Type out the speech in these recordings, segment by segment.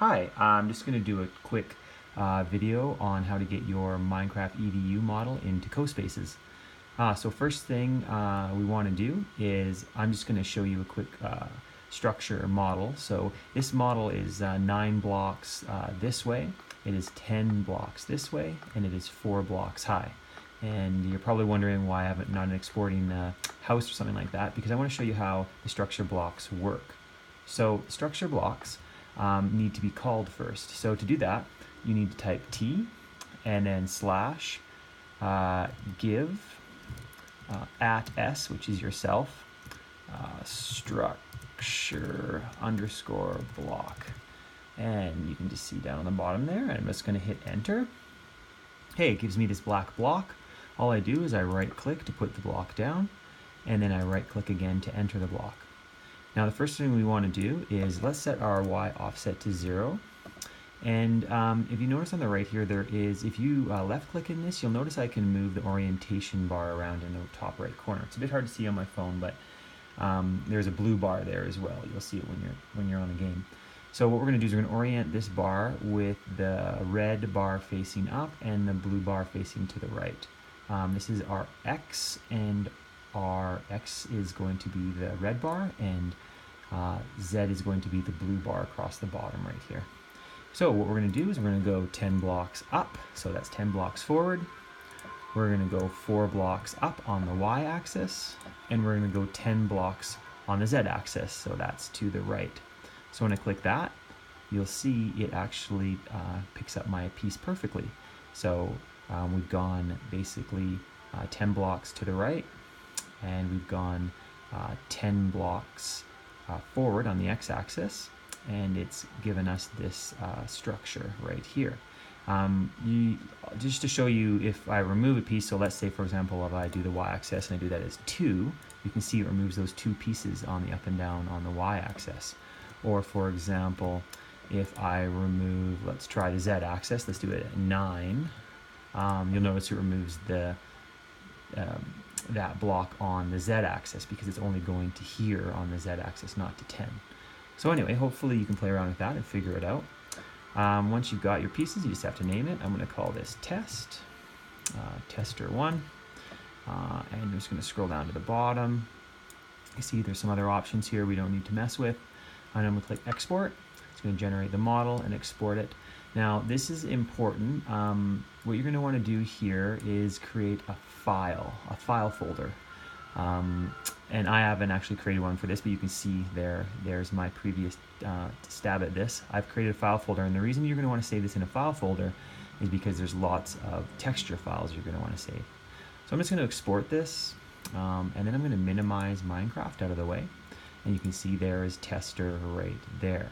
Hi, I'm just going to do a quick video on how to get your Minecraft EDU model into CoSpaces. So first thing we want to do is I'm just going to show you a quick structure model. So this model is 9 blocks this way, it is 10 blocks this way, and it is 4 blocks high. And you're probably wondering why I haven't not exporting a house or something like that, because I want to show you how the structure blocks work. So structure blocks need to be called first. So to do that, you need to type T and then slash give at S, which is yourself, structure underscore block. And you can just see down on the bottom there, I'm just going to hit enter. Hey, it gives me this black block. All I do is I right click to put the block down, and then I right click again to enter the block. Now the first thing we want to do is let's set our Y offset to 0. And if you notice on the right here, there is, if you left click in this, you'll notice I can move the orientation bar around in the top right corner. It's a bit hard to see on my phone, but there's a blue bar there as well. You'll see it when you're on the game. So what we're going to do is we're going to orient this bar with the red bar facing up and the blue bar facing to the right. This is our X, and our X is going to be the red bar, and Z is going to be the blue bar across the bottom right here. So what we're going to do is we're going to go 10 blocks up, so that's 10 blocks forward. We're going to go 4 blocks up on the Y axis, and we're going to go 10 blocks on the Z axis, so that's to the right. So when I click that, you'll see it actually picks up my piece perfectly. So we've gone basically 10 blocks to the right, and we've gone 10 blocks forward on the x-axis, and it's given us this structure right here. Just to show you, if I remove a piece, so let's say for example if I do the y-axis and I do that as 2, you can see it removes those 2 pieces on the up and down on the y-axis. Or for example, if I remove, let's try the z-axis, let's do it at 9, you'll notice it removes the that block on the z-axis because it's only going to here on the z-axis, not to 10. So anyway, hopefully you can play around with that and figure it out. Once you've got your pieces, you just have to name it. I'm going to call this test, tester1, and I'm just going to scroll down to the bottom. You see there's some other options here we don't need to mess with. And I'm going to click export. It's going to generate the model and export it. Now this is important. What you're going to want to do here is create a file folder. And I haven't actually created one for this, but you can see there's my previous stab at this. I've created a file folder, and the reason you're going to want to save this in a file folder is because there's lots of texture files you're going to want to save. So I'm just going to export this, and then I'm going to minimize Minecraft out of the way. And you can see there is tester right there.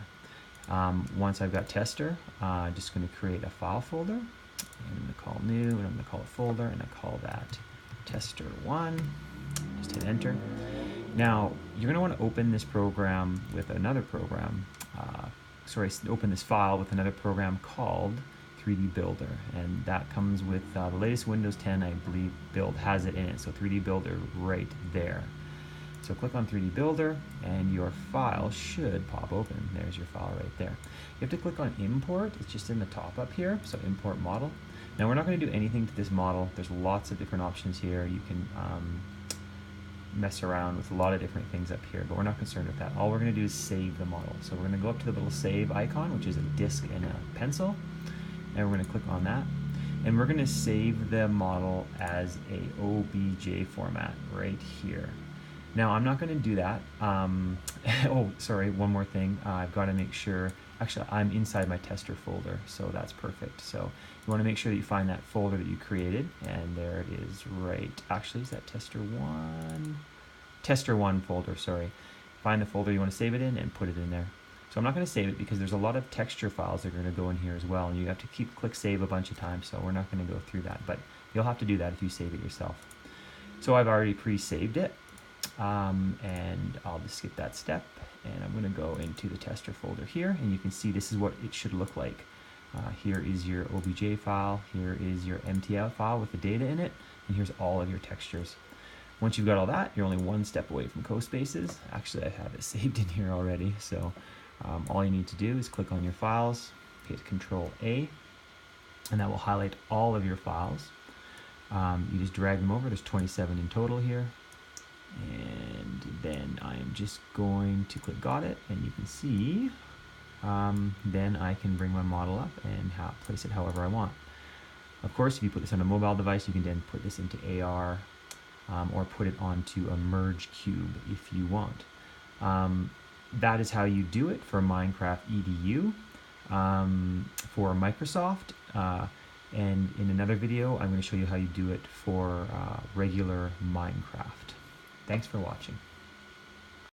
Once I've got tester, I'm just going to create a file folder. I'm going to call new, and I'm going to call it folder, and I call that tester1. Just hit enter. Now you're going to want to open this program with another program. Open this file with another program called 3D Builder, and that comes with the latest Windows 10, I believe, build has it in it. So 3D Builder right there. So click on 3D Builder, and your file should pop open. There's your file right there. You have to click on Import. It's just in the top up here, so Import Model. Now we're not going to do anything to this model. There's lots of different options here. You can mess around with a lot of different things up here, but we're not concerned with that. All we're going to do is save the model. So we're going to go up to the little save icon, which is a disk and a pencil, and we're going to click on that. And we're going to save the model as a OBJ format right here. Now I'm not going to do that. Oh, sorry, one more thing. I've got to make sure, actually I'm inside my tester folder, so that's perfect. So you want to make sure that you find that folder that you created, and there it is right. Actually, is that tester1? Tester1 folder, sorry. Find the folder you want to save it in and put it in there. So I'm not going to save it because there's a lot of texture files that are going to go in here as well, and you have to click save a bunch of times, so we're not going to go through that, but you'll have to do that if you save it yourself. So I've already pre-saved it. And I'll just skip that step, and I'm going to go into the tester folder here, and you can see this is what it should look like. Here is your OBJ file, here is your MTL file with the data in it, and here's all of your textures. Once you've got all that, you're only one step away from CoSpaces. Actually, I have it saved in here already, so All you need to do is click on your files, hit Control A, and that will highlight all of your files. You just drag them over. There's 27 in total here. And then I am just going to click Got It, and you can see then I can bring my model up and place it however I want. Of course, if you put this on a mobile device, you can then put this into AR or put it onto a merge cube if you want. That is how you do it for Minecraft EDU for Microsoft. And in another video, I'm going to show you how you do it for regular Minecraft. Thanks for watching.